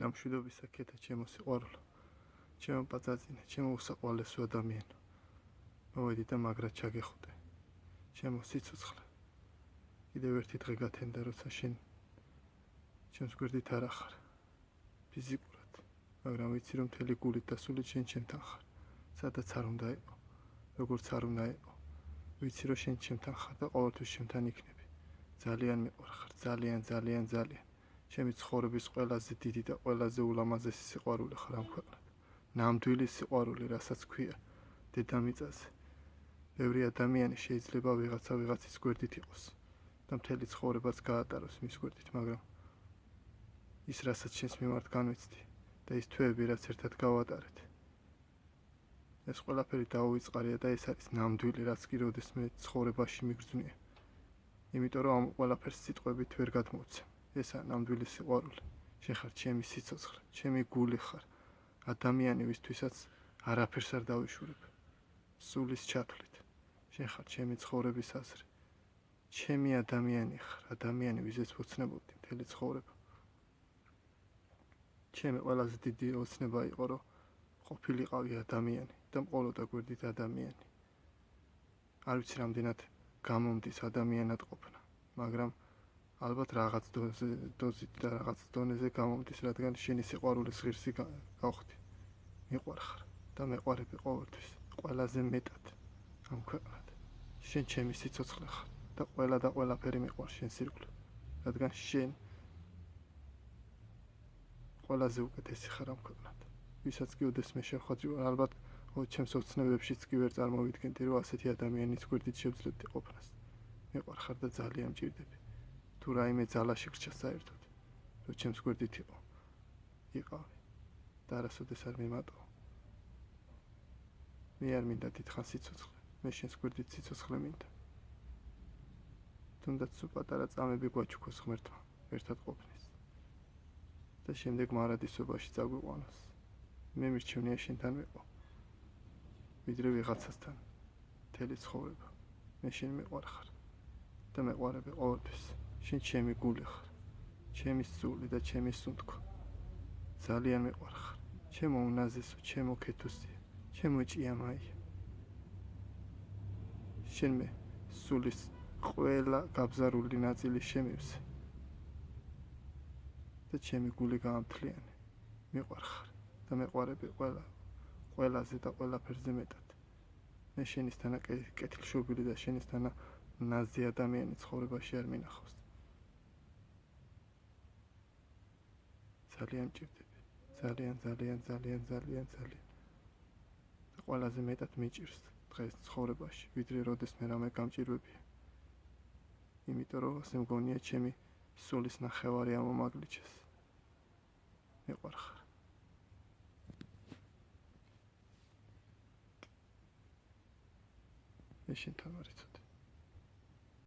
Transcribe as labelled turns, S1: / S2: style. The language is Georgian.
S1: რა მშვიდობისა ქეთა ჩემო სიყვარულო, ჩემო პაწაწინე, ჩემო უსაყვარლესო ადამიანო. მოვედი და მაგრად ჩაგეხუტე. ჩემო სიცოცხლე. კიდევ ერთი დღე გათენდა, როცა შენ ჩემს გვერდით არ ახარ. ფიზიკურად, მაგრამ ვიცი რომ მთელი გულით და სულით შენ ჩემთან ხარ. სადაც არ უნდა იყო, როგორც არ უნდა იყო. ვიცი რომ შენ ჩემთან ხარ და ყოველთვის ჩემთან იქნები. ძალიან მიყვარხარ, ძალიან. ჩემი ცხოვრების ყველაზე დიდი და ყველაზე ულამაზესი სიყვარული ხარ ამ ქვეყნად. ნამდვილი სიყვარული, რასაც ქვია დედამიწაზე. ბევრი ადამიანი შეიძლება ვიღაცის გვერდით იყოს და მთელი ცხოვრებაც გაატაროს მის გვერდით, მაგრამ ის რასაც შენს მიმართ განვიცდი და ის თვეები რაც ერთად გავატარეთ. ეს ყველაფერი დაუვიწყარია და ეს არის ნამდვილი, რაც კი როდესმე ცხოვრებაში მიგრძნია. იმიტომ რომ ამ ყველაფერს სიტყვებით ვერ გადმოვცემ. ესაა ნამდვილი სიყვარული. შენ ხარ ჩემი სიცოცხლე, ჩემი გული ხარ. ადამიანი, ვისთვისაც არაფერს არ დავიშურებ. სულის ჩათვლით. შენ ხარ ჩემი ცხოვრების აზრი. ჩემი ადამიანი ხარ, ადამიანი, ვიზეც ვოცნებობდი მთელი ცხოვრება. ჩემი ყველაზე დიდი ოცნება იყო, რომ ყოფილიყავი ადამიანი და მყოლოდა გვერდით ადამიანი. არ ვიცი რამდენად გამომდის ადამიანად ყოფნა, მაგრამ ალბათ რაღაც დოზით და რაღაც დონეზე გამომდის, რადგან შენი სიყვარულის ღირსი გავხდი. მიყვარხარ და მეყვარები ყოველთვის, ყველაზე მეტად ამ ქვეყნად. შენ ჩემი სიცოცხლე ხარ და ყველაფერი მიყვარს შენს ირგვლივ, რადგან შენ ყველაზე უკეთესი ხარ ამ ქვეყნად. ვისაც კი ოდესმე შევხვდები, ალბათ ჩემს ოცნებებშიც კი ვერ წარმოვიდგენდი, რომ ასეთი ადამიანის გვერდით შევძლებდი ყოფნას. მიყვარხარ და ძალიან მჭირდები. თუ რაიმე ძალაში გრჩა საერთოდ, რომ ჩემს გვერდით იყავი და არასოდეს არ მიმატო. მე არ მინდა დიდხანს სიცოცხლე, მე შენს გვერდით სიცოცხლე მინდა. თუნდაც სულ პატარა წამები გვაჩუქოს ღმერთმა ერთად ყოფნის და შემდეგ მარადისობაში წაგვიყვანოს. მე მირჩევნია შენთან ვიყო, ვიდრე ვიღაცასთან მთელი ცხოვრება. მე შენ მიყვარხარ და მეყვარები ყოველთვის. შენ ჩემი გული ხარ, ჩემი სული და ჩემი სუნთქო. ძალიან მიყვარხარ, ჩემო უნაზესო, ჩემო ქეთოსია, ჩემო ჭიამაია. შენ მე სულის ყველა გაბზარული ნაწილი შემივსე და ჩემი გული გაამთლიანე. მიყვარხარ და მეყვარები ყველაზე და ყველაფერზე მეტად. მე შენისთანა კეთილშობილი და შენისთანა ნაზი ადამიანი ცხოვრებაში არ მინახავს. ძალიან მჭირდები, ძალიან და ყველაზე მეტად მიჭირს დღეს ცხოვრებაში, ვიდრე როდესმე რამე გამჭირვებია. იმიტომ რომ ასე მგონია ჩემი სულის ნახევარი ამომაგლიჩეს. მიყვარხარ. მე შენთან ვარ იცოდი.